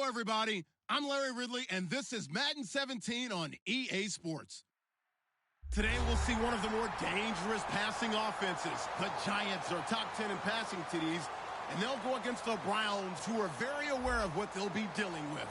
Hello, everybody. I'm Larry Ridley, and this is Madden 17 on EA Sports. Today, we'll see one of the more dangerous passing offenses. The Giants are top 10 in passing TDs, and they'll go against the Browns, who are very aware of what they'll be dealing with.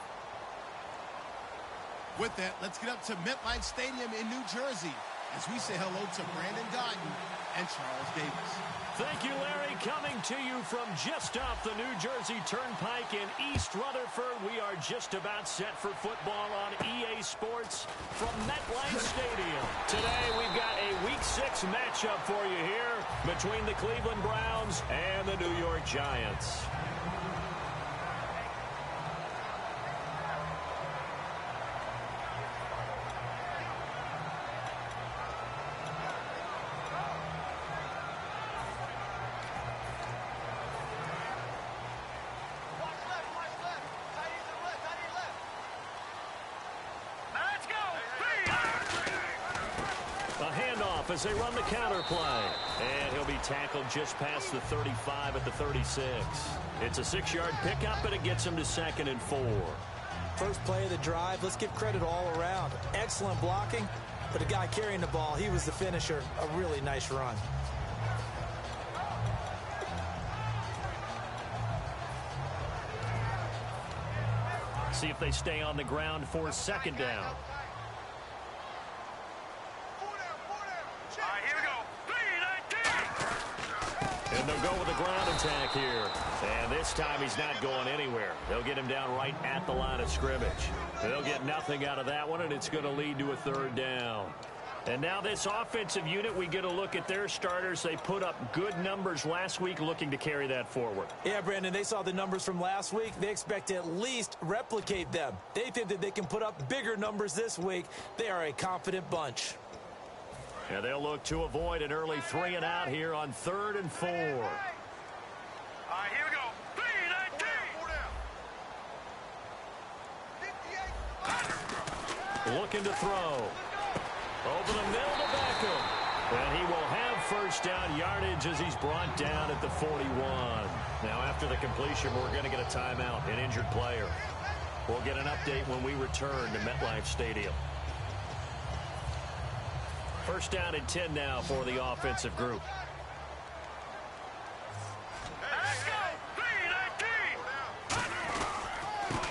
With that, let's get up to MetLife Stadium in New Jersey as we say hello to Brandon Guyton and Charles Davis. Thank you, Larry. Coming to you from just off the New Jersey Turnpike in East Rutherford. We are just about set for football on EA Sports from MetLife Stadium. Today, we've got a Week 6 matchup for you here between the Cleveland Browns and the New York Giants. As they run the counter play. And he'll be tackled just past the 35 at the 36. It's a 6-yard pickup, and it gets him to 2nd and 4. First play of the drive, let's give credit all around. Excellent blocking, but the guy carrying the ball, he was the finisher. A really nice run. See if they stay on the ground for 2nd down. And they'll go with a ground attack here. And this time he's not going anywhere. They'll get him down right at the line of scrimmage. They'll get nothing out of that one, and it's going to lead to a 3rd down. And now this offensive unit, we get a look at their starters. They put up good numbers last week, looking to carry that forward. Yeah, Brandon, they saw the numbers from last week. They expect to at least replicate them. They think that they can put up bigger numbers this week. They are a confident bunch. And they'll look to avoid an early 3 and out here on 3rd and 4. All right, here we go. 3, 19. Looking to throw. Over the middle to Beckham. And he will have 1st down yardage as he's brought down at the 41. Now, after the completion, we're going to get a timeout, an injured player. We'll get an update when we return to MetLife Stadium. 1st down and 10 now for the offensive group. Let's go. 3, 19.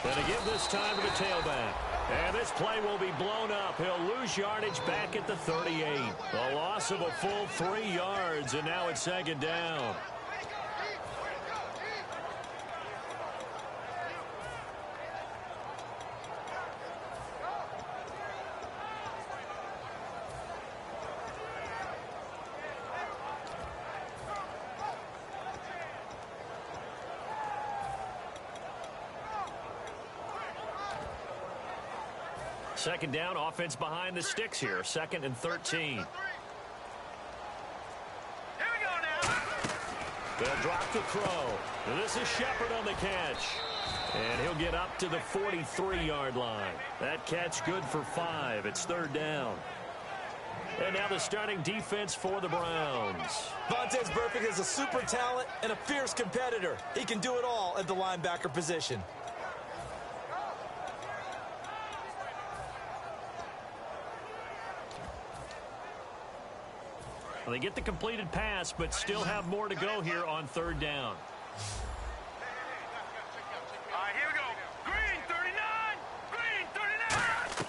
And to give this time to the tailback. And this play will be blown up. He'll lose yardage back at the 38. A loss of a full 3 yards, and now it's 2nd down. Second down, offense behind the sticks here. 2nd and 13. Here we go now. They'll drop the throw. And this is Shepard on the catch. And he'll get up to the 43-yard line. That catch good for 5. It's 3rd down. And now the starting defense for the Browns. Vontaze Burfict is a super talent and a fierce competitor. He can do it all at the linebacker position. Well, they get the completed pass, but still have more to go here on 3rd down. All right, here we go. Green, 39. Green, 39.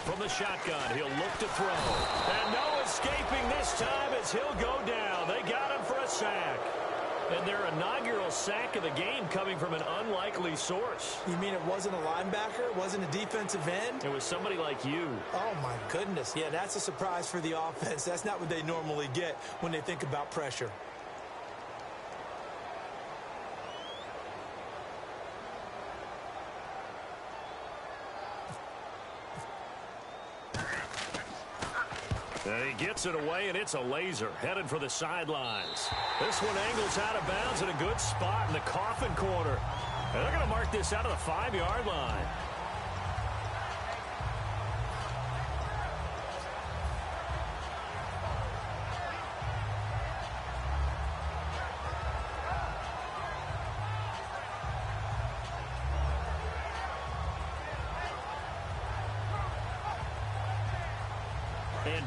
From the shotgun, he'll look to throw. And no escaping this time as he'll go down. They got him for a sack. And their inaugural sack of the game coming from an unlikely source. You mean it wasn't a linebacker? It wasn't a defensive end? It was somebody like you. Oh, my goodness. Yeah, that's a surprise for the offense. That's not what they normally get when they think about pressure. And he gets it away, and it's a laser headed for the sidelines. This one angles out of bounds in a good spot in the coffin corner. And they're going to mark this out of the 5-yard line.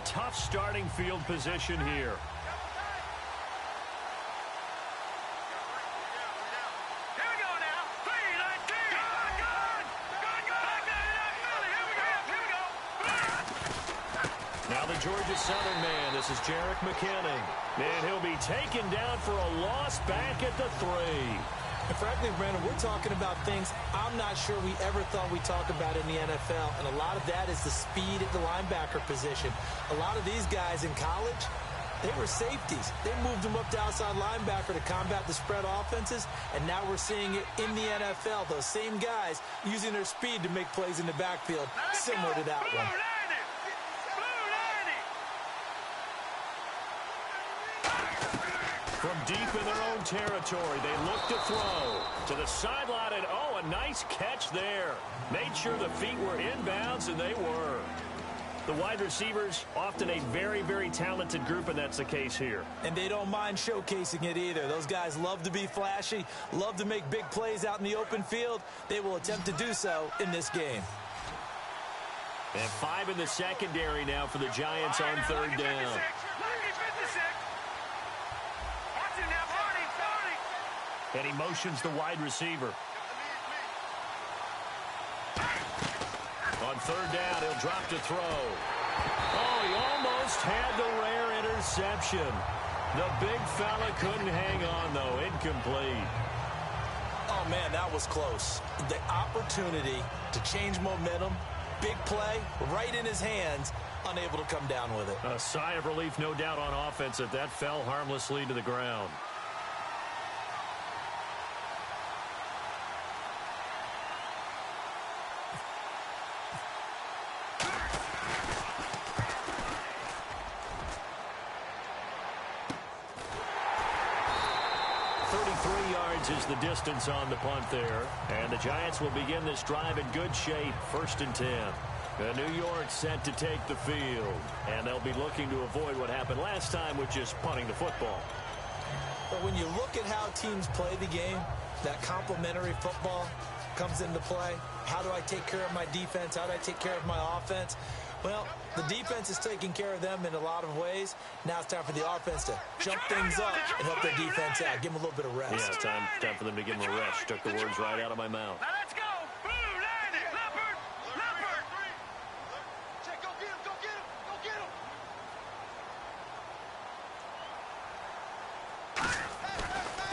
tough starting field position here. Now the Georgia Southern man, this is Jerick McKinnon. And he'll be taken down for a loss back at the 3. And frankly, Brandon, we're talking about things I'm not sure we ever thought we'd talk about in the NFL. And a lot of that is the speed at the linebacker position. A lot of these guys in college, they were safeties. They moved them up to outside linebacker to combat the spread offenses. And now we're seeing it in the NFL. Those same guys using their speed to make plays in the backfield, similar to that one. From deep in their own territory, they look to throw. To the sideline, and oh, a nice catch there. Made sure the feet were inbounds, and they were. The wide receivers, often a very, very talented group, and that's the case here. And they don't mind showcasing it either. Those guys love to be flashy, love to make big plays out in the open field. They will attempt to do so in this game. And 5 in the secondary now for the Giants on 3rd down. And he motions the wide receiver. On 3rd down, he'll drop to throw. Oh, he almost had the rare interception. The big fella couldn't hang on, though. Incomplete. Oh, man, that was close. The opportunity to change momentum, big play, right in his hands, unable to come down with it. A sigh of relief, no doubt, on offense that fell harmlessly to the ground. Is the distance on the punt there. And the Giants will begin this drive in good shape. 1st and 10. New York set to take the field. And they'll be looking to avoid what happened last time with just punting the football. But when you look at how teams play the game, that complementary football comes into play. How do I take care of my defense? How do I take care of my offense? Well, the defense is taking care of them in a lot of ways. Now it's time for the offense to jump things up and help their defense out. Give them a little bit of rest. Yeah, time for them to give them a rest. Took the words right out of my mouth. Now let's go. Blue, line it. Leopard. Leopard. Check, go get him. Go get him. Go get him.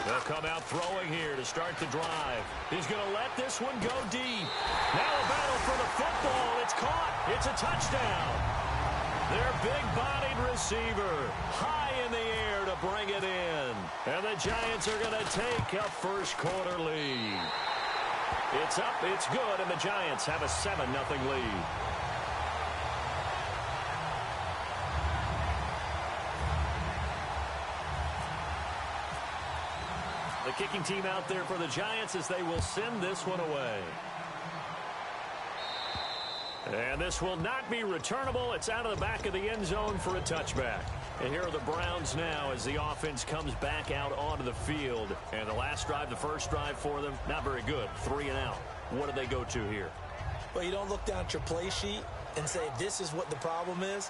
They'll come out throwing here to start the drive. He's going to let this one go deep. Now a battle for the football. It's caught. It's a touchdown. Their big-bodied receiver high in the air to bring it in. And the Giants are going to take a first-quarter lead. It's up. It's good. And the Giants have a 7-0 lead. The kicking team out there for the Giants as they will send this one away. And this will not be returnable. It's out of the back of the end zone for a touchback. And here are the Browns now as the offense comes back out onto the field. And the last drive, the first drive for them, not very good. 3 and out. What do they go to here? Well, you don't look down at your play sheet and say, this is what the problem is.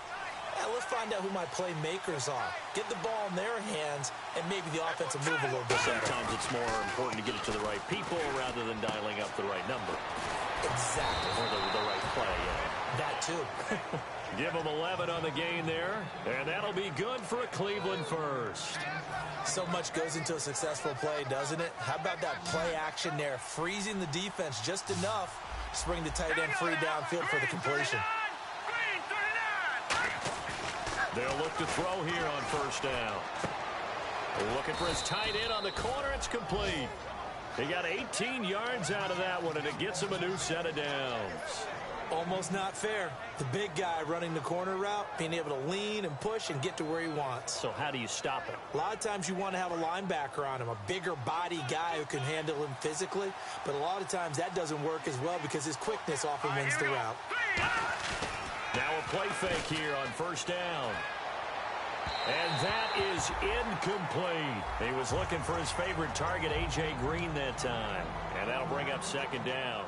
Yeah, let's find out who my playmakers are. Get the ball in their hands, and maybe the offense will move a little bit better. Sometimes it's more important to get it to the right people rather than dialing up the right number. Exactly. Or the right play, yeah. That too. Give them 11 on the gain there, and that'll be good for a Cleveland first. So much goes into a successful play, doesn't it? How about that play action there, freezing the defense just enough to bring the tight end free downfield for the completion. They'll look to throw here on first down. Looking for his tight end on the corner. It's complete. He got 18 yards out of that one, and it gets him a new set of downs. Almost not fair. The big guy running the corner route, being able to lean and push and get to where he wants. So how do you stop it? A lot of times you want to have a linebacker on him, a bigger body guy who can handle him physically. But a lot of times that doesn't work as well because his quickness often wins the route. Now a play fake here on first down. And that is incomplete. He was looking for his favorite target, A.J. Green, that time. And that'll bring up second down.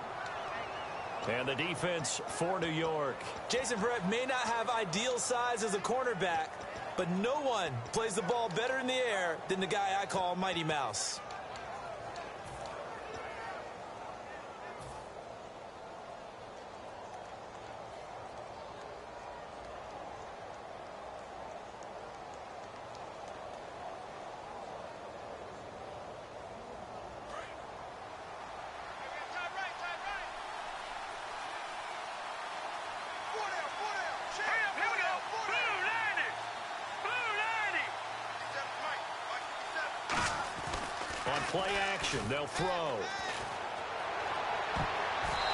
And the defense for New York. Jason Verrett may not have ideal size as a cornerback, but no one plays the ball better in the air than the guy I call Mighty Mouse. On play action, they'll throw.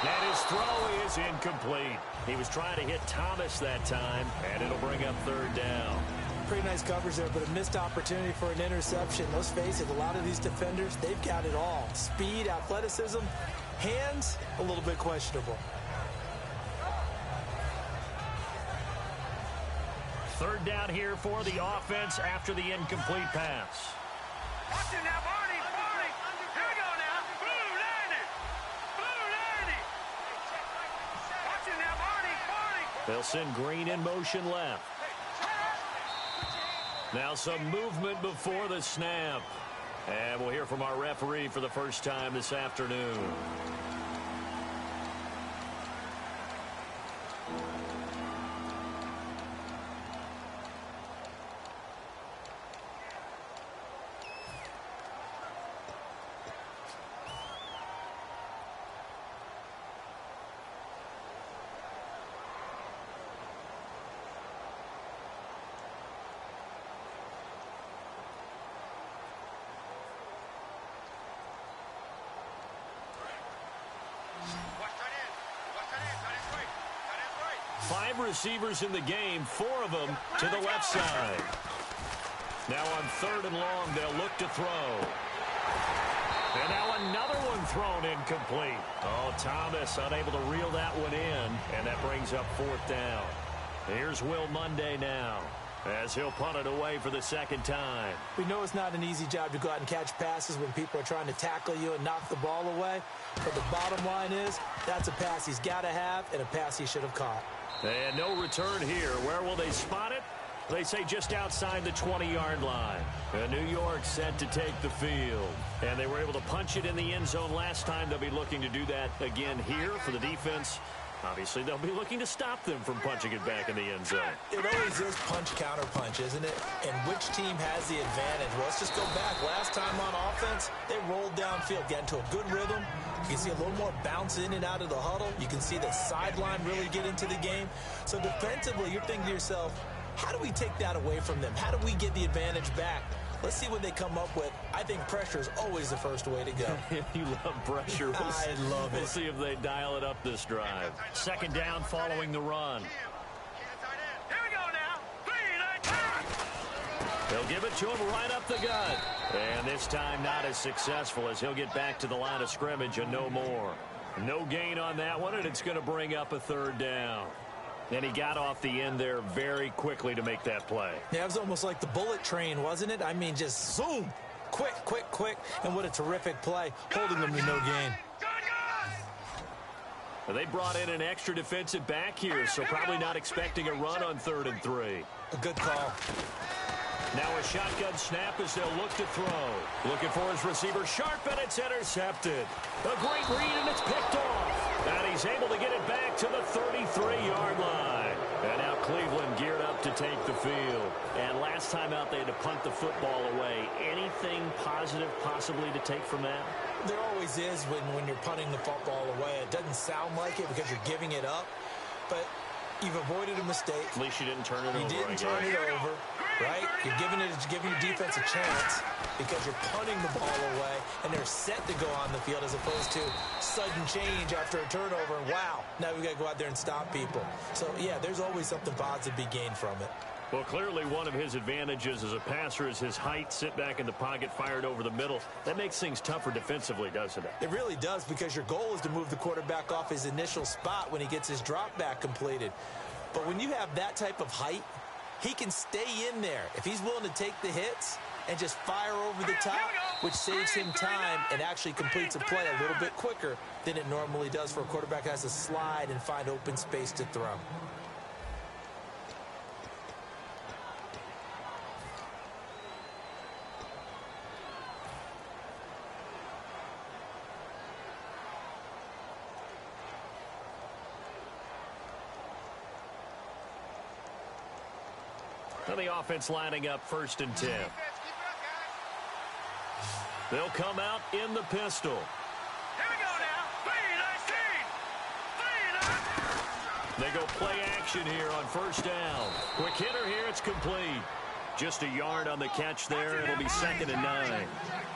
And his throw is incomplete. He was trying to hit Thomas that time, and it'll bring up third down. Pretty nice coverage there, but a missed opportunity for an interception. Let's face it, a lot of these defenders, they've got it all. Speed, athleticism, hands, a little bit questionable. Third down here for the offense after the incomplete pass. Watch it now, Barney, Barney. Here we go now. Blue 90. Blue 90. Watch it now, Barney, Barney. They'll send Green in motion left. Now some movement before the snap. And we'll hear from our referee for the first time this afternoon. Five receivers in the game, 4 of them to the left side. Now on 3rd and long, they'll look to throw. And now another one thrown incomplete. Oh, Thomas unable to reel that one in, and that brings up 4th down. Here's Will Monday now, as he'll punt it away for the second time. We know it's not an easy job to go out and catch passes when people are trying to tackle you and knock the ball away. But the bottom line is, that's a pass he's got to have and a pass he should have caught. And no return here. Where will they spot it? They say just outside the 20-yard line. And New York set to take the field. And they were able to punch it in the end zone last time. They'll be looking to do that again here for the defense. Obviously, they'll be looking to stop them from punching it back in the end zone. It always is punch-counter-punch, isn't it? And which team has the advantage? Well, let's just go back. Last time on offense, they rolled downfield, got into a good rhythm. You can see a little more bounce in and out of the huddle. You can see the sideline really get into the game. So defensively, you're thinking to yourself, how do we take that away from them? How do we get the advantage back? Let's see what they come up with. I think pressure is always the first way to go. You love pressure. I love it. We'll see if they dial it up this drive. Second down following the run. Here we go now. 3-19. They'll give it to him right up the gut. And this time not as successful as he'll get back to the line of scrimmage and no more. No gain on that one, and it's going to bring up a 3rd down. And he got off the end there very quickly to make that play. Yeah, it was almost like the bullet train, wasn't it? I mean, just zoom. Quick, quick, quick. And what a terrific play, holding them to no gain. They brought in an extra defensive back here, so probably not expecting a run on 3rd and 3. A good call. Now a shotgun snap as they'll look to throw. Looking for his receiver, sharp, and it's intercepted. A great read, and it's picked off. And he's able to get it back to the 33-yard line. And now Cleveland geared up to take the field. And last time out, they had to punt the football away. Anything positive possibly to take from that? There always is when you're punting the football away. It doesn't sound like it because you're giving it up. But you've avoided a mistake. At least you didn't turn it over. You didn't turn it over, right? You're giving your defense a chance because you're punting the ball away, and they're set to go on the field as opposed to sudden change after a turnover. And wow, now we've got to go out there and stop people. So, yeah, there's always something positive to be gained from it. Well, clearly one of his advantages as a passer is his height, sit back in the pocket, fired over the middle. That makes things tougher defensively, doesn't it? It really does, because your goal is to move the quarterback off his initial spot when he gets his drop back completed. But when you have that type of height, he can stay in there. If he's willing to take the hits and just fire over the top, which saves him time and actually completes a play a little bit quicker than it normally does for a quarterback that has to slide and find open space to throw. And the offense lining up 1st and 10. They'll come out in the pistol. Here we go now. 3-19. They go play action here on 1st down. Quick hitter here. It's complete. Just a yard on the catch there. It'll be 2nd and 9.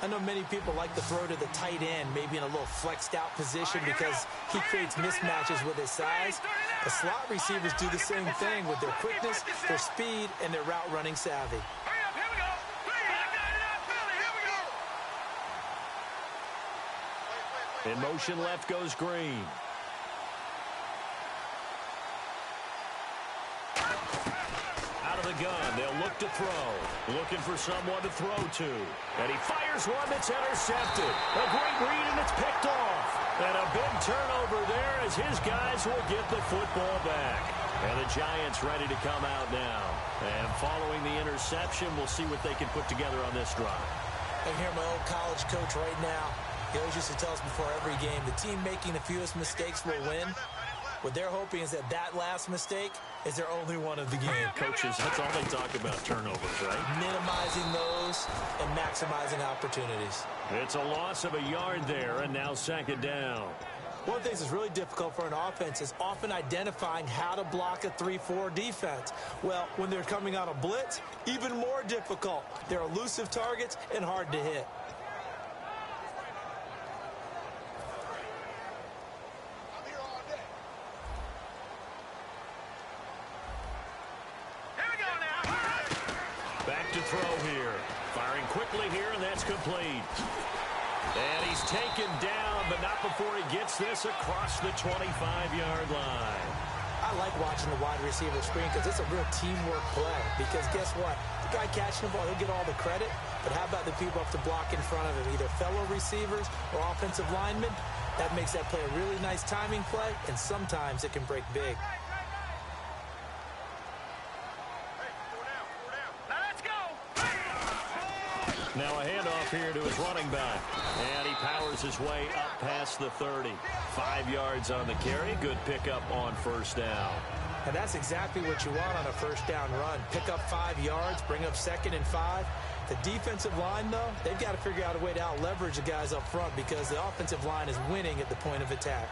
I know many people like to throw to the tight end, maybe in a little flexed out position because he creates mismatches with his size. The slot receivers do the same thing with their quickness, their speed, and their route running savvy. Hurry up, here we go. Here we go. In motion left goes Green. Out of the gun, they'll look to throw. Looking for someone to throw to. And he fires one that's intercepted. A great read, and it's picked off. And a big turnover there as his guys will get the football back. And the Giants ready to come out now. And following the interception, we'll see what they can put together on this drive. I hear my old college coach right now. He always used to tell us before every game, the team making the fewest mistakes will win. What they're hoping is that last mistake is their only one of the game. Coaches, that's all they talk about, turnovers, right? Minimizing those and maximizing opportunities. It's a loss of a yard there, and now 2nd down. One of the things that's really difficult for an offense is often identifying how to block a 3-4 defense. Well, when they're coming on a blitz, even more difficult. They're elusive targets and hard to hit. Back to throw here. Firing quickly here, and that's complete. And he's taken down, but not before he gets this across the 25-yard line. I like watching the wide receiver screen because it's a real teamwork play. Because guess what? The guy catching the ball, he'll get all the credit. But how about the people up to block in front of him, either fellow receivers or offensive linemen? That makes that play a really nice timing play, and sometimes it can break big. Now a handoff here to his running back. And he powers his way up past the 30. 5 yards on the carry. Good pickup on 1st down. And that's exactly what you want on a 1st down run. Pick up 5 yards, bring up 2nd and 5. The defensive line, though, they've got to figure out a way to out-leverage the guys up front because the offensive line is winning at the point of attack.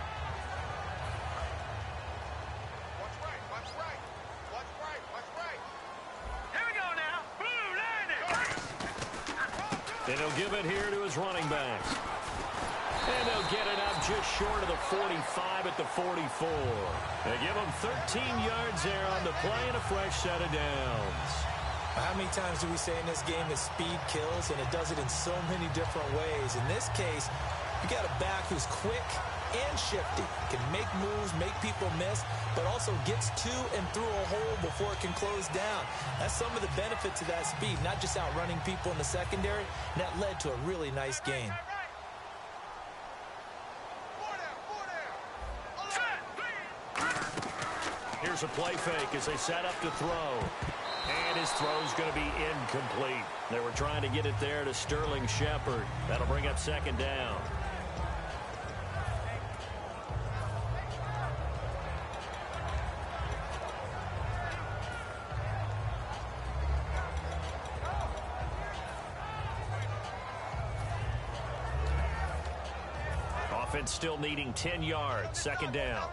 And he'll give it here to his running back. And they'll get it up just short of the 45 at the 44. They give him 13 yards there on the play and a fresh set of downs. How many times do we say in this game that speed kills, and it does it in so many different ways? In this case, you got a back who's quick and shifty, can make moves, make people miss, but also gets to and through a hole before it can close down. That's some of the benefits of that speed, not just outrunning people in the secondary, and that led to a really nice gain. Here's a play fake as they set up to throw. And his throw's going to be incomplete. They were trying to get it there to Sterling Shepard. That'll bring up 2nd down. Offense still needing 10 yards. 2nd down.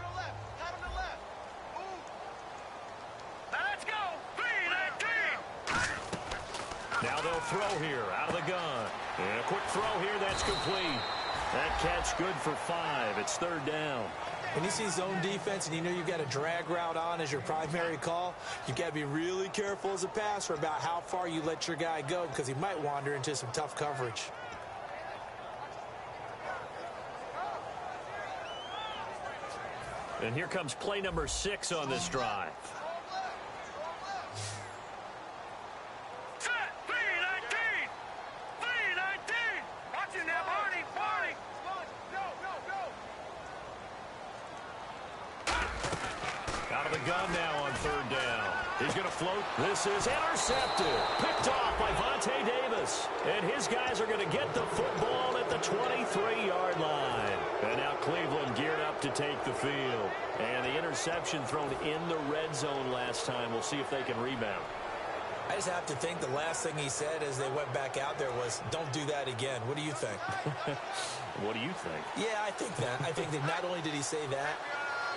Now they'll throw here out of the gun. And a quick throw here, that's complete. That catch good for 5. It's 3rd down. When you see zone defense and you know you've got a drag route on as your primary call, you've got to be really careful as a passer about how far you let your guy go because he might wander into some tough coverage. And here comes play number 6 on this drive. gun now on third down. He's going to float. This is intercepted. Picked off by Vontae Davis. And his guys are going to get the football at the 23-yard line. And now Cleveland geared up to take the field. And the interception thrown in the red zone last time. We'll see if they can rebound. I just have to think the last thing he said as they went back out there was, don't do that again. What do you think? What do you think? Yeah, I think that. I think that not only did he say that,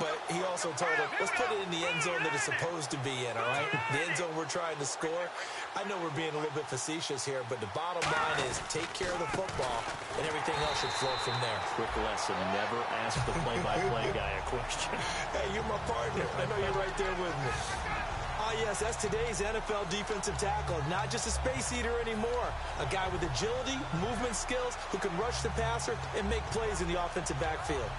but he also told him, let's put it in the end zone that it's supposed to be in, all right? The end zone we're trying to score. I know we're being a little bit facetious here, but the bottom line is take care of the football, and everything else should flow from there. Quick lesson, never ask the play-by-play guy a question. Hey, you're my partner. I know you're right there with me. Ah, yes, that's today's NFL defensive tackle. Not just a space eater anymore. A guy with agility, movement skills, who can rush the passer and make plays in the offensive backfield.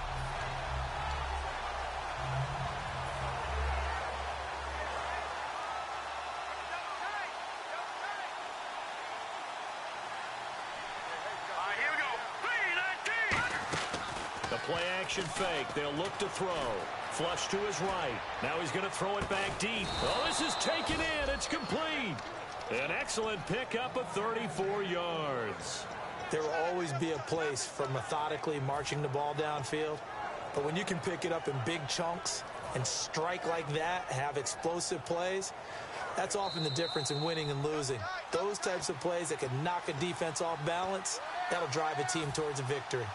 Play-action fake. They'll look to throw. Flush to his right. Now he's going to throw it back deep. Oh, this is taken in. It's complete. An excellent pickup of 34 yards. There will always be a place for methodically marching the ball downfield. But when you can pick it up in big chunks and strike like that, have explosive plays, that's often the difference in winning and losing. Those types of plays that can knock a defense off balance, that'll drive a team towards a victory.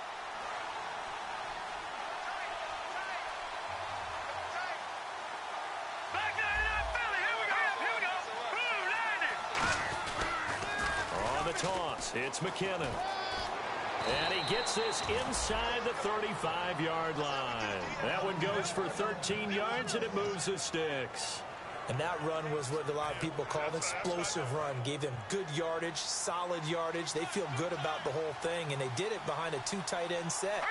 Toss. It's McKinnon. And he gets this inside the 35-yard line. That one goes for 13 yards, and it moves the sticks. And that run was what a lot of people call an explosive run. Gave them good yardage, solid yardage. They feel good about the whole thing, and they did it behind a two tight end set.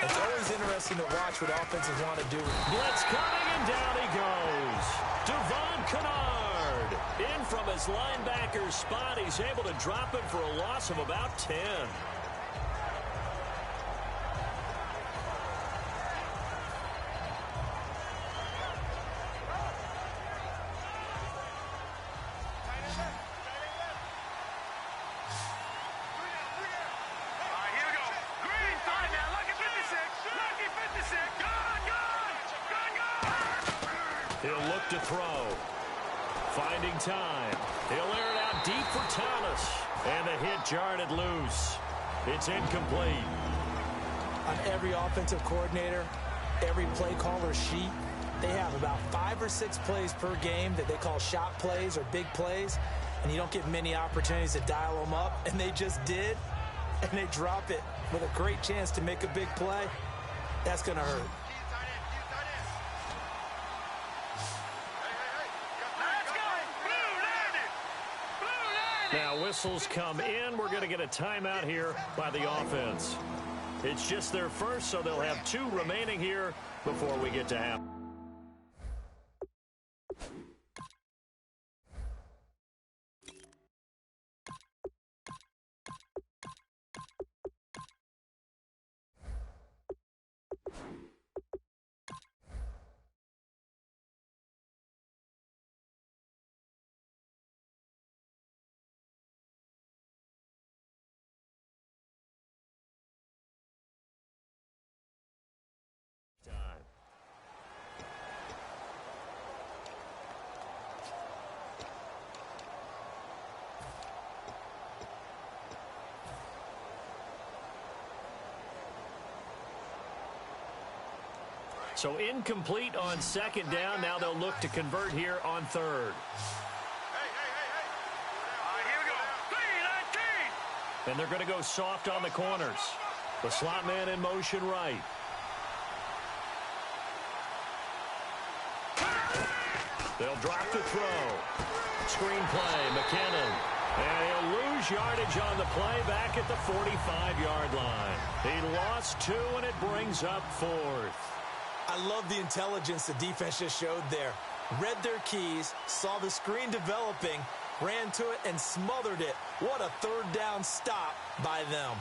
It's always interesting to watch what offenses want to do. Blitz coming, and down he goes. Devon Kennard. In from his linebacker spot, he's able to drop it for a loss of about 10. He'll look to throw. Finding time. He'll air it out deep for Thomas. And the hit jarred it loose. It's incomplete. On every offensive coordinator, every play caller sheet, they have about 5 or 6 plays per game that they call shot plays or big plays. And you don't get many opportunities to dial them up. And they just did. And they drop it with a great chance to make a big play. That's going to hurt. Now whistles come in. We're going to get a timeout here by the offense. It's just their first, so they'll have 2 remaining here before we get to half. So incomplete on second down. Now they'll look to convert here on third. Here we go. 3-19. And they're going to go soft on the corners. The slot man in motion right. They'll drop the throw. Screen play, McKinnon. And he'll lose yardage on the play back at the 45-yard line. He lost 2, and it brings up 4th. I love the intelligence the defense just showed there. Read their keys, saw the screen developing, ran to it, and smothered it. What a third down stop by them.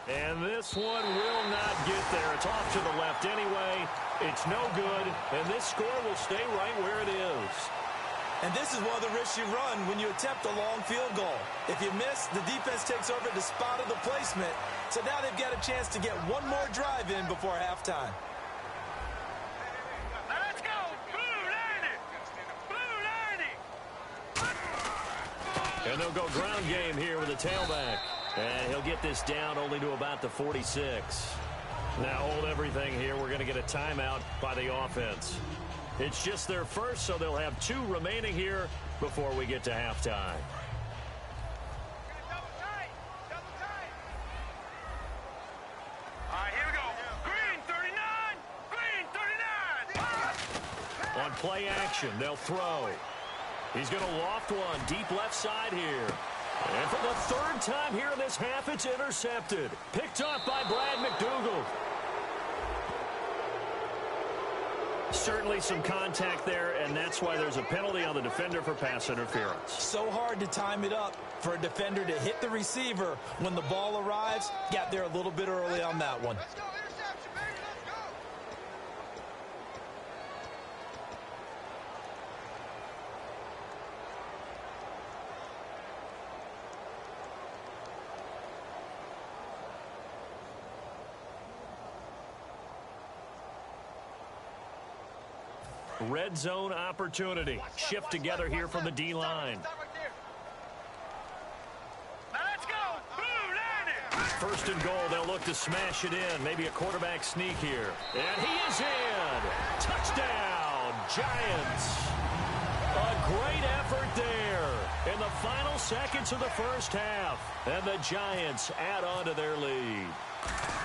And this one will not get there. It's off to the left anyway. It's no good, and this score will stay right where it is. And this is one of the risks you run when you attempt a long field goal. If you miss, the defense takes over the spot of the placement. So now they've got a chance to get one more drive in before halftime. Let's go! Blue Lady! Blue Lady! And they'll go ground game here with a tailback. And he'll get this down only to about the 46. Now hold everything here. We're going to get a timeout by the offense. It's just their first, so they'll have 2 remaining here before we get to halftime. Double tight! Double tight! All right, here we go. Green 39! Green 39! On play action, they'll throw. He's going to loft one deep left side here. And for the 3rd time here in this half, it's intercepted. Picked off by Brad McDougald. Certainly some contact there, and that's why there's a penalty on the defender for pass interference. So hard to time it up for a defender to hit the receiver when the ball arrives. Got there a little bit early on that one. Let's go, interception, baby, let's go! Red zone opportunity. Shift together here from the D-line. Stop right there. Let's go! Blue Lady! 1st and goal, they'll look to smash it in. Maybe a quarterback sneak here. And he is in! Touchdown, Giants! A great effort there in the final seconds of the first half. And the Giants add on to their lead.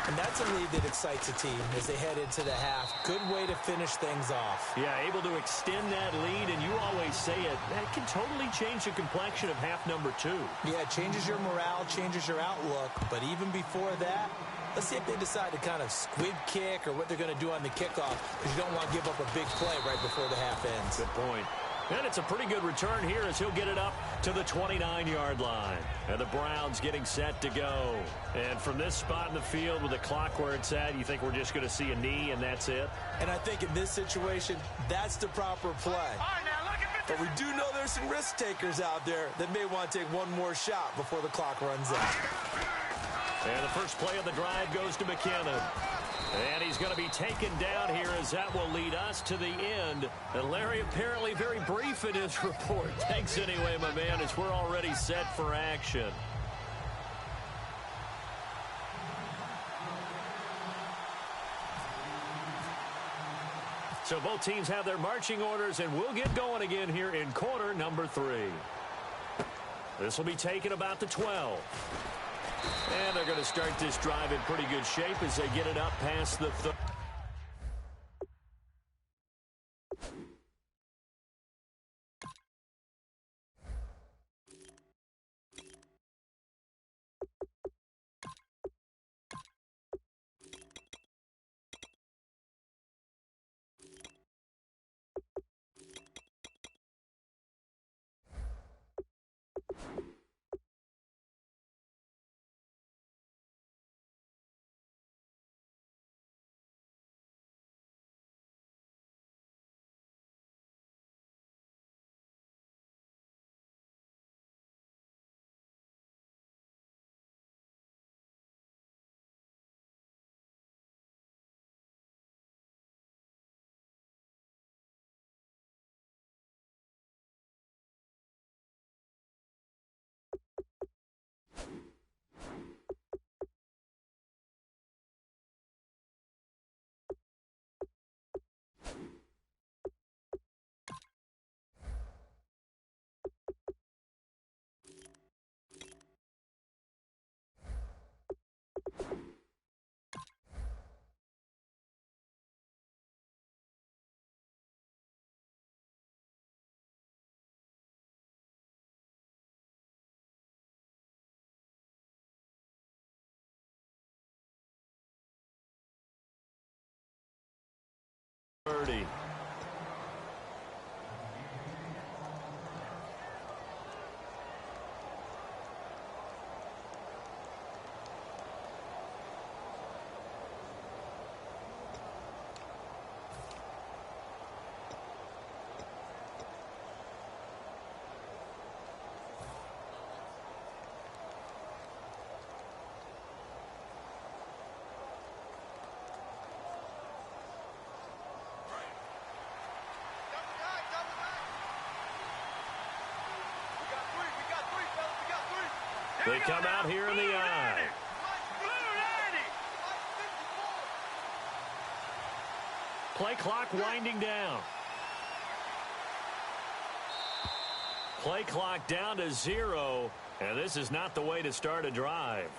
And that's a lead that excites a team as they head into the half. Good way to finish things off. Yeah, able to extend that lead, and you always say it, that can totally change the complexion of half number 2. Yeah, it changes your morale, changes your outlook. But even before that, let's see if they decide to kind of squib kick or what they're going to do on the kickoff, because you don't want to give up a big play right before the half ends. Good point. And it's a pretty good return here as he'll get it up to the 29-yard line. And the Browns getting set to go. And from this spot in the field with the clock where it's at, you think we're just going to see a knee and that's it? And I think in this situation, that's the proper play. All right, now look at But we do know there's some risk takers out there that may want to take one more shot before the clock runs out. And the first play of the drive goes to McKinnon. And he's going to be taken down here as that will lead us to the end. And Larry apparently very brief in his report. Thanks anyway, my man, as we're already set for action. So both teams have their marching orders, and we'll get going again here in quarter number 3. This will be taken about the 12. And they're going to start this drive in pretty good shape as they get it up past the 30. They come out here in the I. Play clock winding down. Play clock down to 0, and this is not the way to start a drive.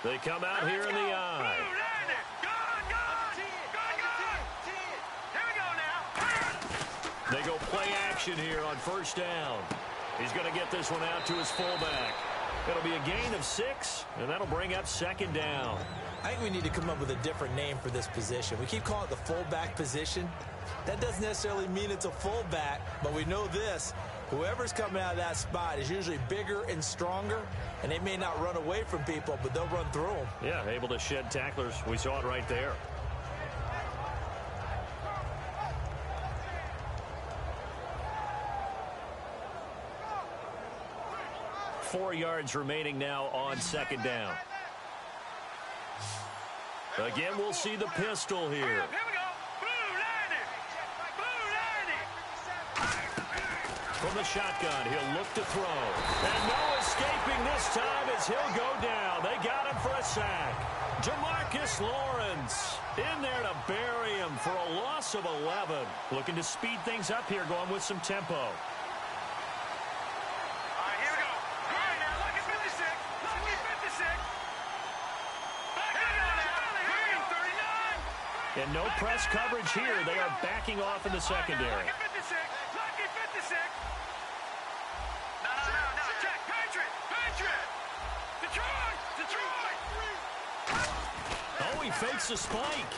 They come out here in the I. They go play action here on first down. He's going to get this one out to his fullback. It'll be a gain of 6, and that'll bring up second down. I think we need to come up with a different name for this position. We keep calling it the fullback position. That doesn't necessarily mean it's a fullback, but we know this. Whoever's coming out of that spot is usually bigger and stronger, and they may not run away from people, but they'll run through them. Yeah, able to shed tacklers. We saw it right there. Four yards remaining now on second down. Again, we'll see the pistol here. From the shotgun, he'll look to throw. And no escaping this time as he'll go down. They got him for a sack. Jamarcus Lawrence in there to bury him for a loss of 11. Looking to speed things up here, going with some tempo. And no press coverage here. They are backing off in the secondary. Oh, he fakes a spike.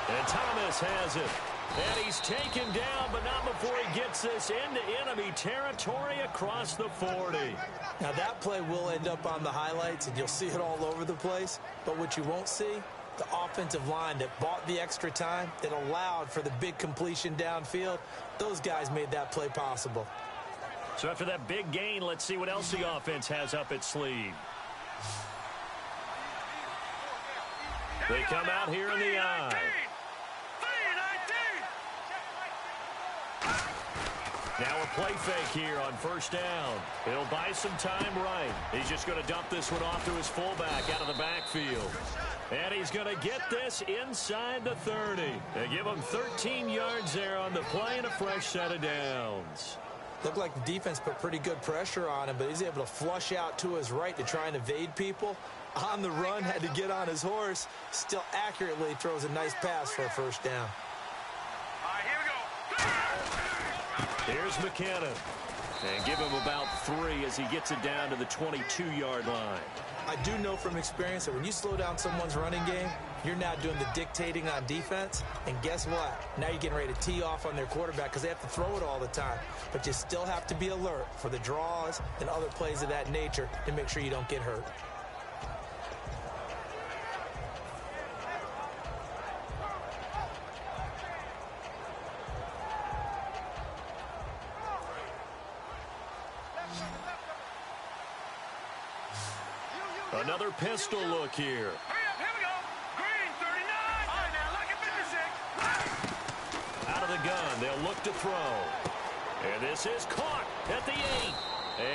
And Thomas has it. And he's taken down, but not before he gets this into enemy territory across the 40. Now that play will end up on the highlights, and you'll see it all over the place. But what you won't see, the offensive line that bought the extra time, that allowed for the big completion downfield, those guys made that play possible. So after that big gain, let's see what else the offense has up its sleeve. They come out here in the eye. Now a play fake here on first down. He'll buy some time right. He's just going to dump this one off to his fullback out of the backfield. And he's going to get this inside the 30. They give him 13 yards there on the play and a fresh set of downs. Looked like the defense put pretty good pressure on him, but he's able to flush out to his right to try and evade people. On the run, had to get on his horse. Still accurately throws a nice pass for a first down. All right, here we go. Here's McKinnon. And give him about 3 as he gets it down to the 22-yard line. I do know from experience that when you slow down someone's running game, you're now doing the dictating on defense. And guess what? Now you're getting ready to tee off on their quarterback because they have to throw it all the time. But you still have to be alert for the draws and other plays of that nature to make sure you don't get hurt. Another pistol look here. Hurry up, here we go. Green, 39. All right, now look at 56. Out of the gun, they'll look to throw. And this is caught at the 8.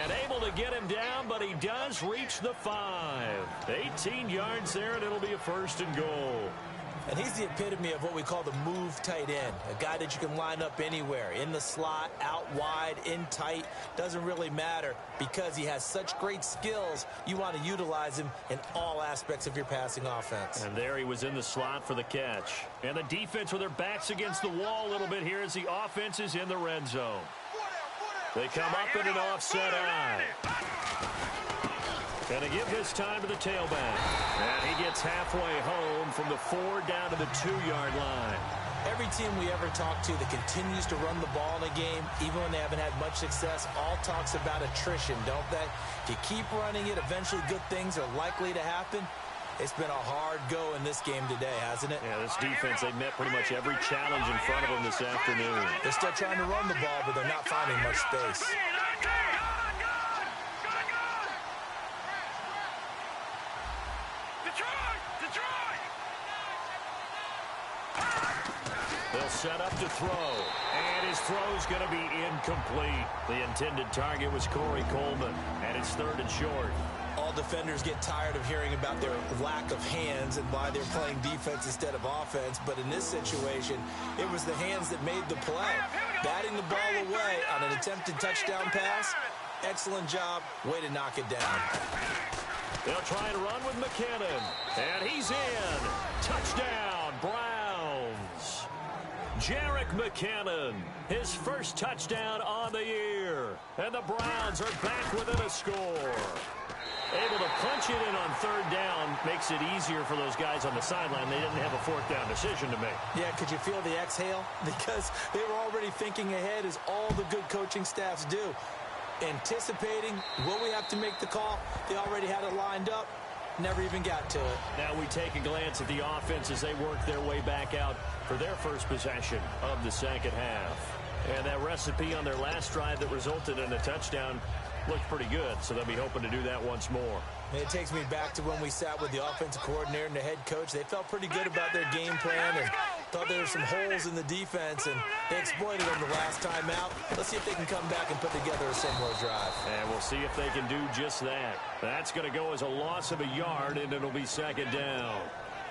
And able to get him down, but he does reach the 5. 18 yards there, and it'll be a first and goal. And he's the epitome of what we call the move tight end, a guy that you can line up anywhere, in the slot, out wide, in tight, doesn't really matter because he has such great skills. You want to utilize him in all aspects of your passing offense. And there he was in the slot for the catch. And the defense with their backs against the wall a little bit here as the offense is in the red zone. They come up in an offset eye. Gonna give this time to the tailback. And he gets halfway home from the 4 down to the 2-yard line. Every team we ever talk to that continues to run the ball in a game, even when they haven't had much success, all talks about attrition, don't they? If you keep running it, eventually good things are likely to happen. It's been a hard go in this game today, hasn't it? Yeah, this defense, they've met pretty much every challenge in front of them this afternoon. They're still trying to run the ball, but they're not finding much space. They'll set up to throw, and his throw's going to be incomplete. The intended target was Corey Coleman, and it's 3rd and short. All defenders get tired of hearing about their lack of hands and why they're playing defense instead of offense, but in this situation, it was the hands that made the play. Batting the ball away on an attempted touchdown pass, excellent job, way to knock it down. They'll try and run with McKinnon, and he's in. Touchdown, Browns. Jerick McKinnon, his first touchdown on the year. And the Browns are back within a score. Able to punch it in on 3rd down makes it easier for those guys on the sideline. They didn't have a 4th down decision to make. Yeah, could you feel the exhale? Because they were already thinking ahead, as all the good coaching staffs do. Anticipating, will we have to make the call? They already had it lined up. Never even got to it. Now we take a glance at the offense as they work their way back out for their first possession of the second half. And that recipe on their last drive that resulted in a touchdown looked pretty good, so they'll be hoping to do that once more. And it takes me back to when we sat with the offensive coordinator and the head coach. They felt pretty good about their game plan and thought there were some holes in the defense, and they exploited them the last time out. Let's see if they can come back and put together a similar drive. And we'll see if they can do just that. That's going to go as a loss of a yard, and it'll be 2nd down.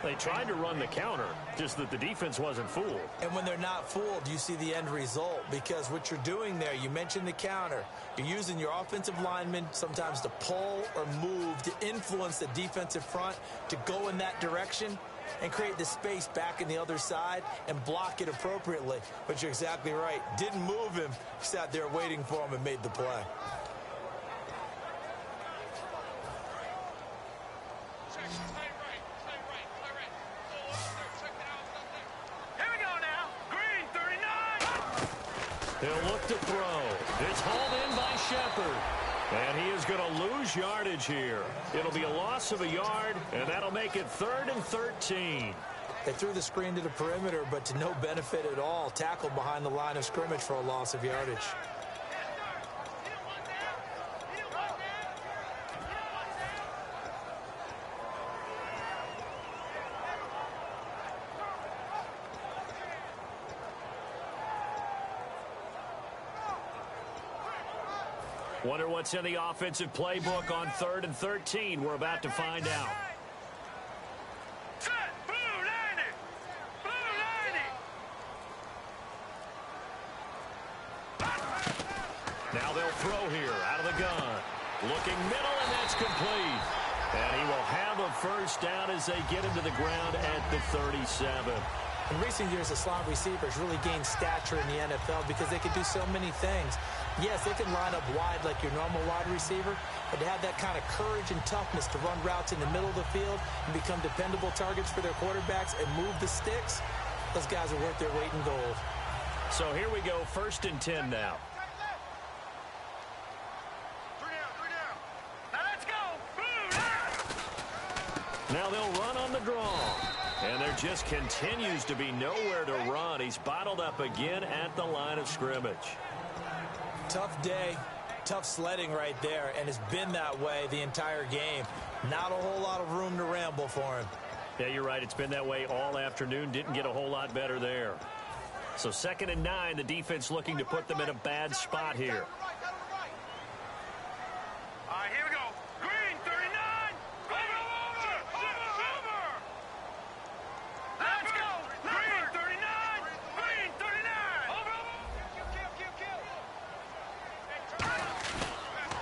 They tried to run the counter, just that the defense wasn't fooled. And when they're not fooled, you see the end result, because what you're doing there, you mentioned the counter. You're using your offensive linemen sometimes to pull or move to influence the defensive front to go in that direction and create the space back in the other side and block it appropriately. But you're exactly right. Didn't move him. Sat there waiting for him and made the play. Here we go now. Green, 39. He'll look to throw. It's hauled in by Shepard. And he is going to lose yardage here. It'll be a loss of a yard, and that'll make it 3rd and 13. They threw the screen to the perimeter, but to no benefit at all. Tackled behind the line of scrimmage for a loss of yardage. Wonder what's in the offensive playbook on 3rd and 13. We're about to find out. Now they'll throw here out of the gun. Looking middle, and that's complete. And he will have a first down as they get him to the ground at the 37. In recent years, the slot receivers really gained stature in the NFL because they can do so many things. Yes, they can line up wide like your normal wide receiver, but to have that kind of courage and toughness to run routes in the middle of the field and become dependable targets for their quarterbacks and move the sticks, those guys are worth their weight in gold. So here we go, 1st and 10 now. Now they'll run on the draw. And there just continues to be nowhere to run. He's bottled up again at the line of scrimmage. Tough day, tough sledding right there, and it's been that way the entire game. Not a whole lot of room to ramble for him. Yeah, you're right. It's been that way all afternoon. Didn't get a whole lot better there. So 2nd and 9, the defense looking to put them in a bad spot here. All right, here we go. Green, 39. Let's go. Green, 39. Green, 39.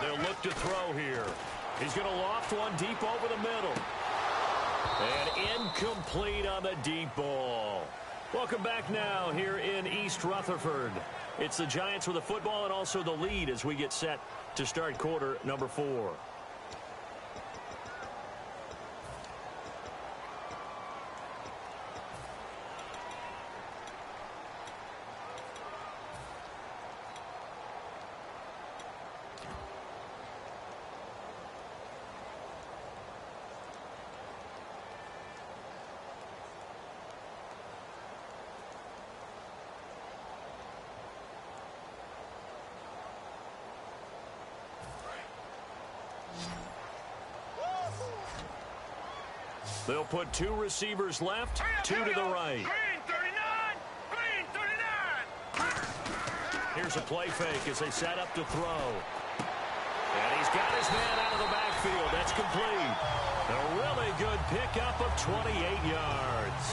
They'll look to throw here. He's going to loft one deep over the middle. And incomplete on the deep ball. Welcome back now here in East Rutherford. It's the Giants with the football and also the lead as we get set to start quarter number 4. They'll put 2 receivers left, 2 to the right. Green, 39. Green, 39. Here's a play fake as they set up to throw. And he's got his man out of the backfield. That's complete. A really good pickup of 28 yards.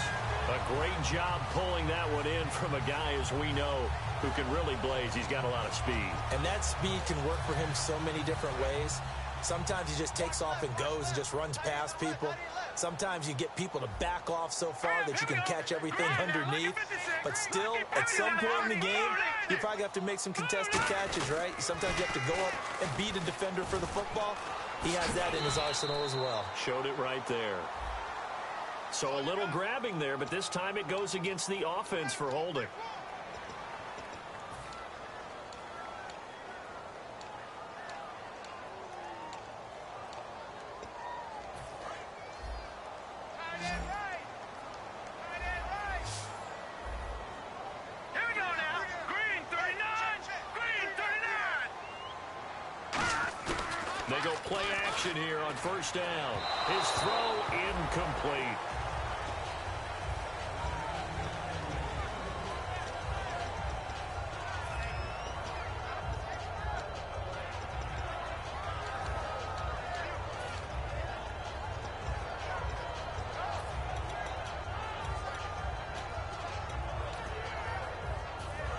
A great job pulling that one in from a guy, as we know, who can really blaze. He's got a lot of speed. And that speed can work for him so many different ways. Sometimes he just takes off and goes and just runs past people. Sometimes you get people to back off so far that you can catch everything underneath. But still, at some point in the game, you probably have to make some contested catches, right? Sometimes you have to go up and beat a defender for the football. He has that in his arsenal as well. Showed it right there. So a little grabbing there, but this time it goes against the offense for holding. They go play action here on 1st down. His throw incomplete.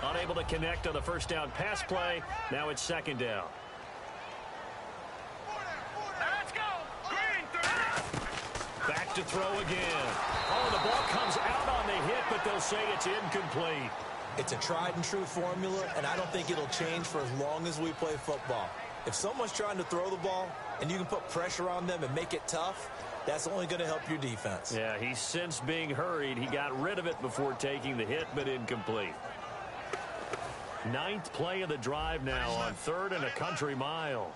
Unable to connect on the 1st down pass play. Now it's 2nd down. Back to throw again. Oh, the ball comes out on the hit, but they'll say it's incomplete. It's a tried and true formula, and I don't think it'll change for as long as we play football. If someone's trying to throw the ball and you can put pressure on them and make it tough, that's only going to help your defense. Yeah, he's since being hurried. He got rid of it before taking the hit, but incomplete. Ninth play of the drive now on 3rd and a country mile.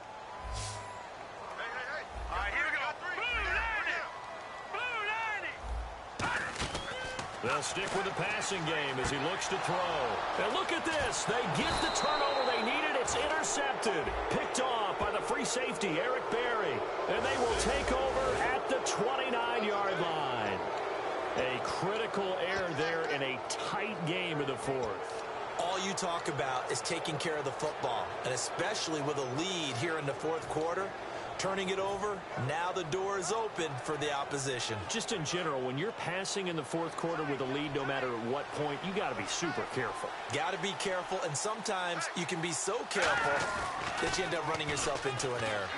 All right, here we go. Blue 90. They'll stick with the passing game as he looks to throw. And look at this. They get the turnover they needed. It's intercepted. Picked off by the free safety, Eric Berry. And they will take over at the 29-yard line. A critical error there in a tight game in the 4th. All you talk about is taking care of the football, and especially with a lead here in the 4th quarter. Turning it over, now the door is open for the opposition. Just in general, when you're passing in the 4th quarter with a lead, no matter at what point, you got to be super careful. Got to be careful, and sometimes you can be so careful that you end up running yourself into an error.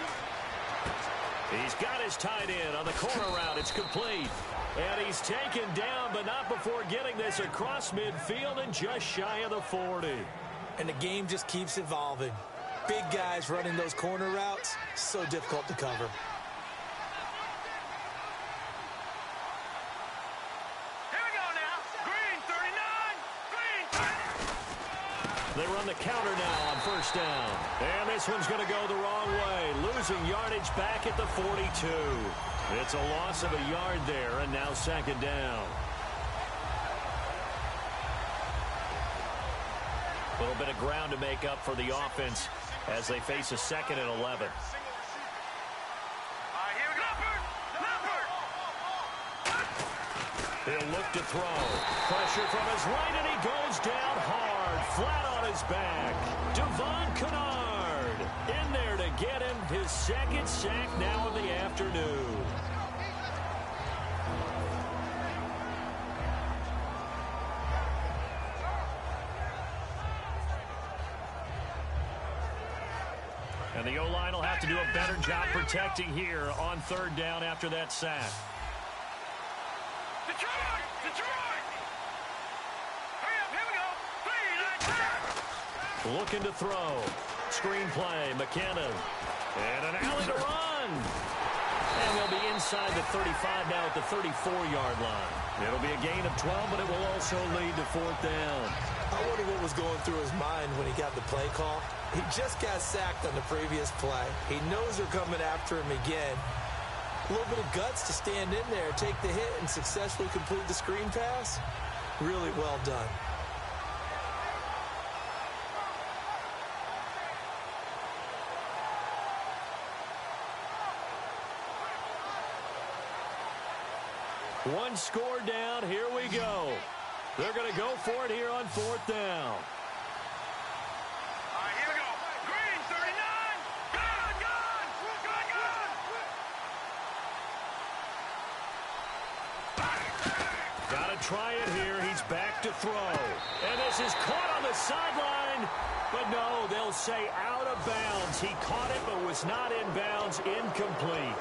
He's got his tight end on the corner route. It's complete. And he's taken down, but not before getting this across midfield and just shy of the 40. And the game just keeps evolving. Big guys running those corner routes, so difficult to cover. Here we go now. Green 39. Green 30. They run the counter now on 1st down. And this one's going to go the wrong way. Losing yardage back at the 42. It's a loss of a yard there, and now 2nd down. A little bit of ground to make up for the offense as they face a 2nd and 11. All right, here we go. He'll look to throw. Pressure from his right, and he goes down hard, flat on his back. Devon Kennard in there to get him his 2nd sack now of the afternoon. And the O-line will have to do a better job protecting here on 3rd down after that sack. Detroit! Detroit! Hurry up, here we go. 3, 9, 10. Looking to throw. Screen play, McKinnon. And an alley to run. And they'll be inside the 35 now at the 34-yard line. It'll be a gain of 12, but it will also lead to 4th down. I wonder what was going through his mind when he got the play call. He just got sacked on the previous play. He knows they're coming after him again. A little bit of guts to stand in there, take the hit, and successfully complete the screen pass. Really well done. One score down. Here we go. They're going to go for it here on 4th down. All right, here we go. Green 39. Good, good. Good, good. Got to try it here. He's back to throw. And this is caught on the sideline. But no, they'll say out of bounds. He caught it but was not in bounds. Incomplete.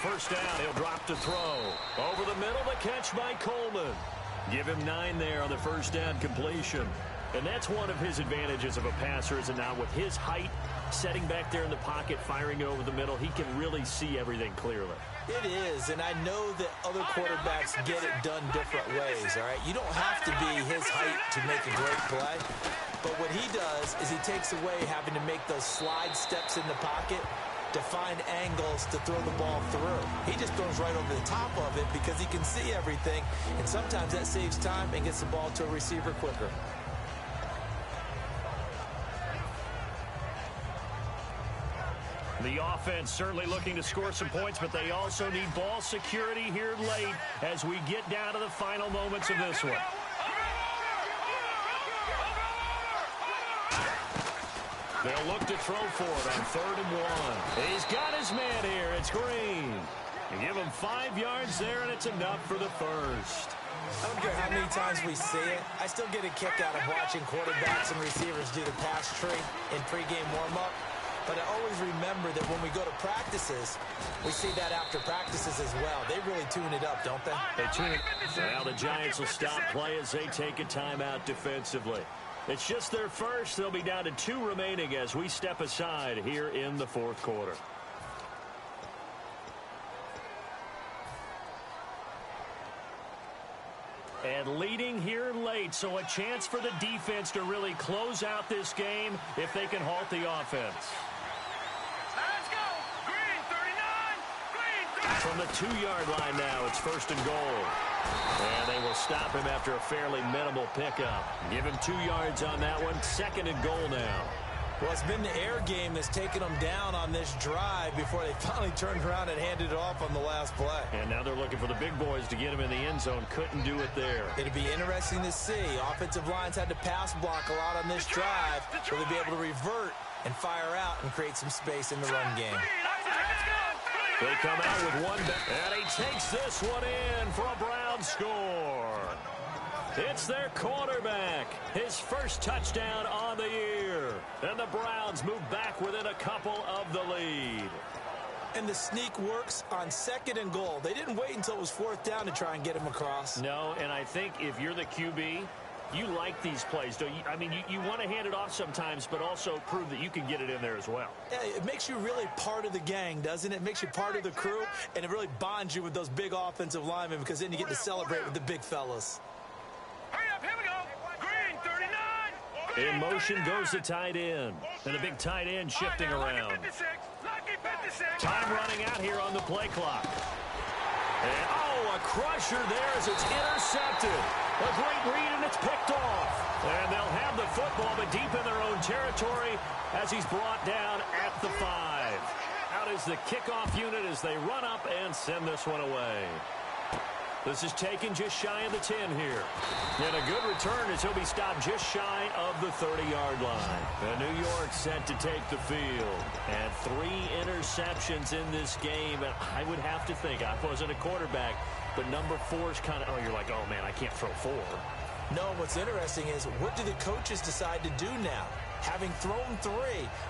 First down, he'll drop to throw. Over the middle, the catch by Coleman. Give him 9 there on the first down completion. And that's one of his advantages of a passer, is it not? With his height, setting back there in the pocket, firing over the middle, he can really see everything clearly. It is, and I know that other quarterbacks get it done different ways, all right? You don't have to be his height to make a great play. But what he does is he takes away having to make those slide steps in the pocket to find angles to throw the ball through. He just throws right over the top of it because he can see everything, and sometimes that saves time and gets the ball to a receiver quicker. The offense certainly looking to score some points, but they also need ball security here late as we get down to the final moments of this one. They'll look to throw for it on 3rd and 1. He's got his man here. It's Green. You give him 5 yards there, and it's enough for the first. I don't care how many times we see it. I still get a kick out of watching quarterbacks and receivers do the pass tree in pregame warm-up. But I always remember that when we go to practices, we see that after practices as well. They really tune it up, don't they? They tune it. Now the Giants will stop play as they take a timeout defensively. It's just their first. They'll be down to 2 remaining as we step aside here in the fourth quarter. And leading here late, so a chance for the defense to really close out this game if they can halt the offense. Let's go. Green 39. Green 39. From the 2-yard line now, it's 1st and goal. And they will stop him after a fairly minimal pickup. Give him 2 yards on that one. 2nd and goal now. Well, it's been the air game that's taken them down on this drive before they finally turned around and handed it off on the last play. And now they're looking for the big boys to get him in the end zone. Couldn't do it there. It'll be interesting to see. Offensive lines had to pass block a lot on this drive. Will they be able to revert and fire out and create some space in the run game? They come out with one, and he takes this one in for a Brown score. It's their quarterback. His first touchdown on the year. And the Browns move back within a couple of the lead. And the sneak works on 2nd and goal. They didn't wait until it was 4th down to try and get him across. No, and I think if you're the QB, you like these plays, don't you? I mean, you want to hand it off sometimes, but also prove that you can get it in there as well. Yeah, it makes you really part of the gang, doesn't it? It makes you part of the crew, and it really bonds you with those big offensive linemen because then you get to celebrate with the big fellas. Hurry up, here we go. Green 39. In motion goes the tight end. And the big tight end shifting around. Lucky 56. Time running out here on the play clock. And, oh, a crusher there as it's intercepted. A great read, and it's picked off. And they'll have the football, but deep in their own territory as he's brought down at the 5. Out is the kickoff unit as they run up and send this one away. This is taken just shy of the 10 here. And a good return as he'll be stopped just shy of the 30-yard line. And New York set to take the field. And 3 interceptions in this game. And I would have to think, I wasn't a quarterback, but number 4 is kind of, oh, you're like, oh, man, I can't throw 4. No, what's interesting is what do the coaches decide to do now? Having thrown 3,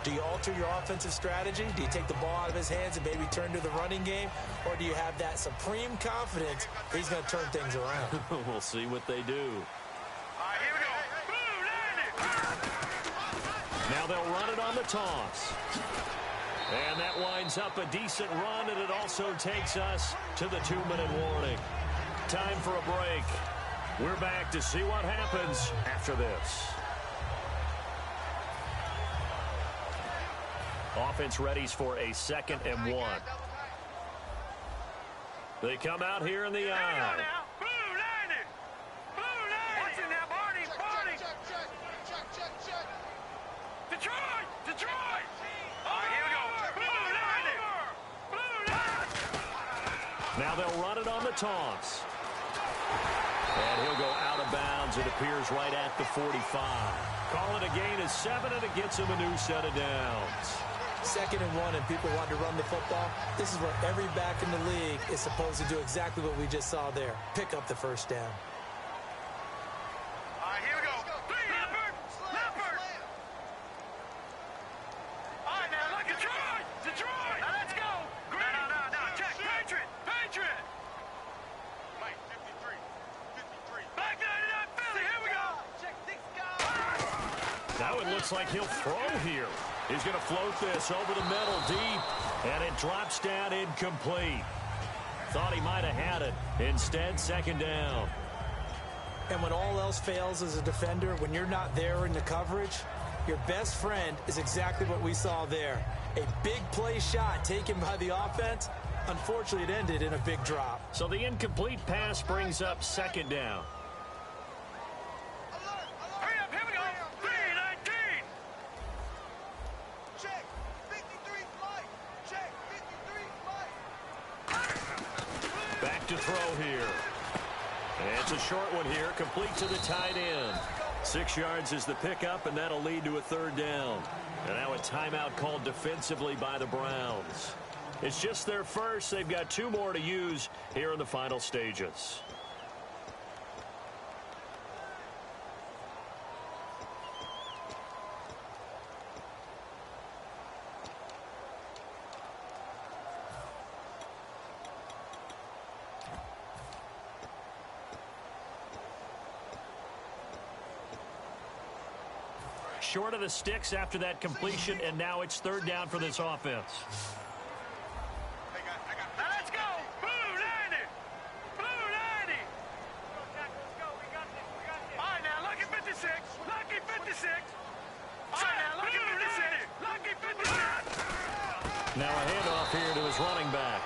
do you alter your offensive strategy? Do you take the ball out of his hands and maybe turn to the running game? Or do you have that supreme confidence that he's going to turn things around? We'll see what they do. All right, here we go. Blue, landed. Now they'll run it on the toss. And that winds up a decent run, and it also takes us to the 2-minute warning. Time for a break. We're back to see what happens after this. Offense readies for a 2nd and 1. They come out here in the eye. Blue, landed. Blue, landed. Watching now, Barney, Barney. Detroit, Detroit. All right, here we go. Blue, landed. Blue, landed. Now they'll run it on the toss. And he'll go out of bounds. It appears right at the 45. Call it a gain of 7, and it gets him a new set of downs. 2nd and 1, and people want to run the football. This is where every back in the league is supposed to do exactly what we just saw there. Pick up the 1st down. All right, here we go. Leopard, Leopard. All right, now, look, Detroit, Detroit. Now, let's go. Green. No. Check, Patriot, Patriot. Mike, 53. Back 99, Philly, here we go. Check, 6 guys. Now it looks like he'll throw here. He's going to float this over the middle deep, and it drops down incomplete. Thought he might have had it. Instead, 2nd down. And when all else fails as a defender, when you're not there in the coverage, your best friend is exactly what we saw there. A big play shot taken by the offense. Unfortunately, it ended in a big drop. So the incomplete pass brings up 2nd down. Hurry up, here we go. 319. Check, 53 flight. Check, 53 flight. Back to throw here. And it's a short one here, complete to the tight end. 6 yards is the pickup, and that'll lead to a 3rd down. And now a timeout called defensively by the Browns. It's just their first. They've got 2 more to use here in the final stages. short of the sticks after that completion, and now it's third down for this offense. Now let's go. Blue 90. Blue 90. Let's go. We got this. All right, now, lucky 56. Lucky 56. All right, now, lucky 56. Lucky 56. Now a handoff here to his running back.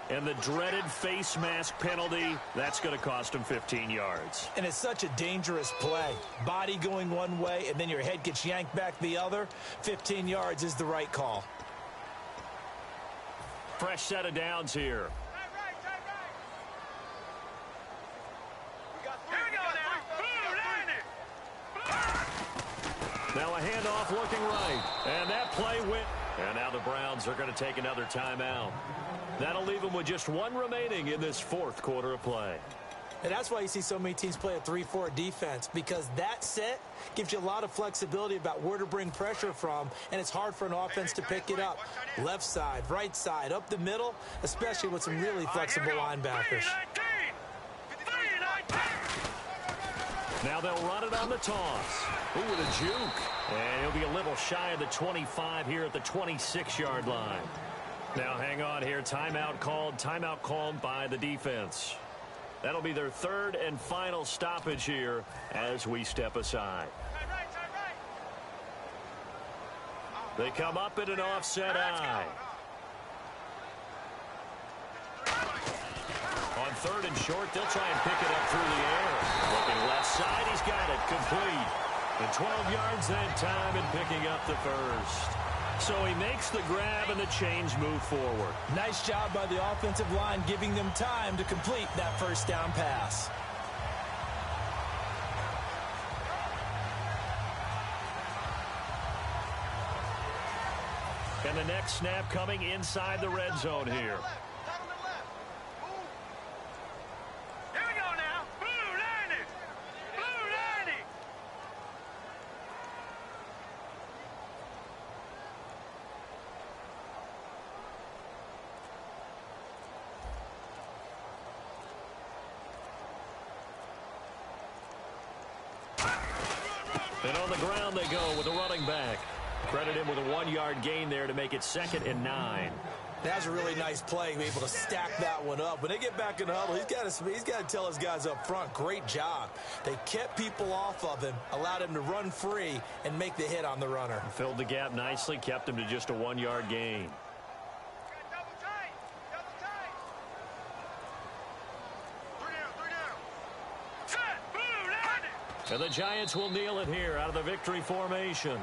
And the dreaded face mask penalty, that's going to cost him 15 yards. And it's such a dangerous play. Body going one way, and then your head gets yanked back the other. 15 yards is the right call. Fresh set of downs here. Here we go now. Blue 90. Now a handoff looking right. And that play went. And now the Browns are going to take another timeout. That'll leave them with just one remaining in this fourth quarter of play. And that's why you see so many teams play a 3-4 defense, because that set gives you a lot of flexibility about where to bring pressure from, and it's hard for an offense to pick it up. Left side, right side, up the middle, especially with some really flexible linebackers. Now they'll run it on the toss. Ooh, with a juke. And he'll be a little shy of the 25 here at the 26-yard line. Now hang on here. Timeout called by the defense. That'll be their third and final stoppage here as we step aside. They come up in an offset eye. On third and short, they'll try and pick it up through the air. Looking left side, he's got it complete. The 12 yards that time and picking up the first. So he makes the grab and the chains move forward. Nice job by the offensive line, giving them time to complete that first down pass. And the next snap coming inside the red zone here. Here we go now. Blue 90. Blue 90. And on the ground they go with a running back. Credit him with a 1-yard gain there to make it 2nd and 9. That's a really nice play, be able to stack that one up. When they get back in the huddle, he's got to tell his guys up front, great job. They kept people off of him, allowed him to run free and make the hit on the runner. Filled the gap nicely, kept him to just a 1-yard gain. Double tight. Double tight. 3 down. Set. Blue 90. And the Giants will kneel it here out of the victory formation.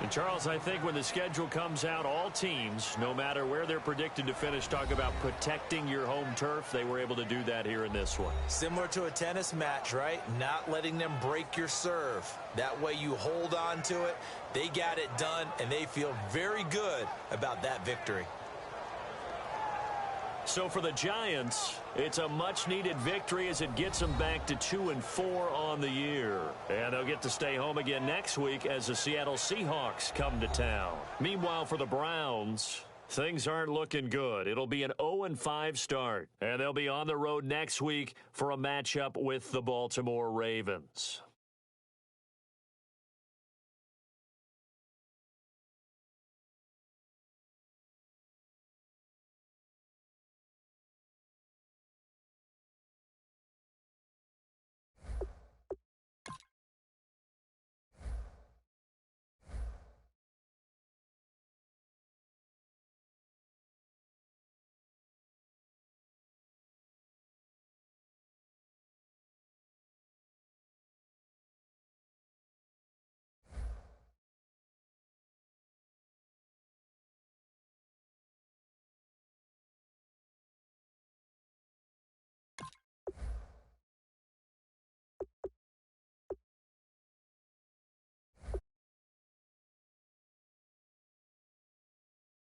And Charles, I think when the schedule comes out, all teams, no matter where they're predicted to finish, talk about protecting your home turf. They were able to do that here in this one. Similar to a tennis match, right? Not letting them break your serve. That way you hold on to it. They got it done, and they feel very good about that victory. So for the Giants, it's a much-needed victory as it gets them back to 2-4 on the year. And they'll get to stay home again next week as the Seattle Seahawks come to town. Meanwhile, for the Browns, things aren't looking good. It'll be an 0-5 start, and they'll be on the road next week for a matchup with the Baltimore Ravens.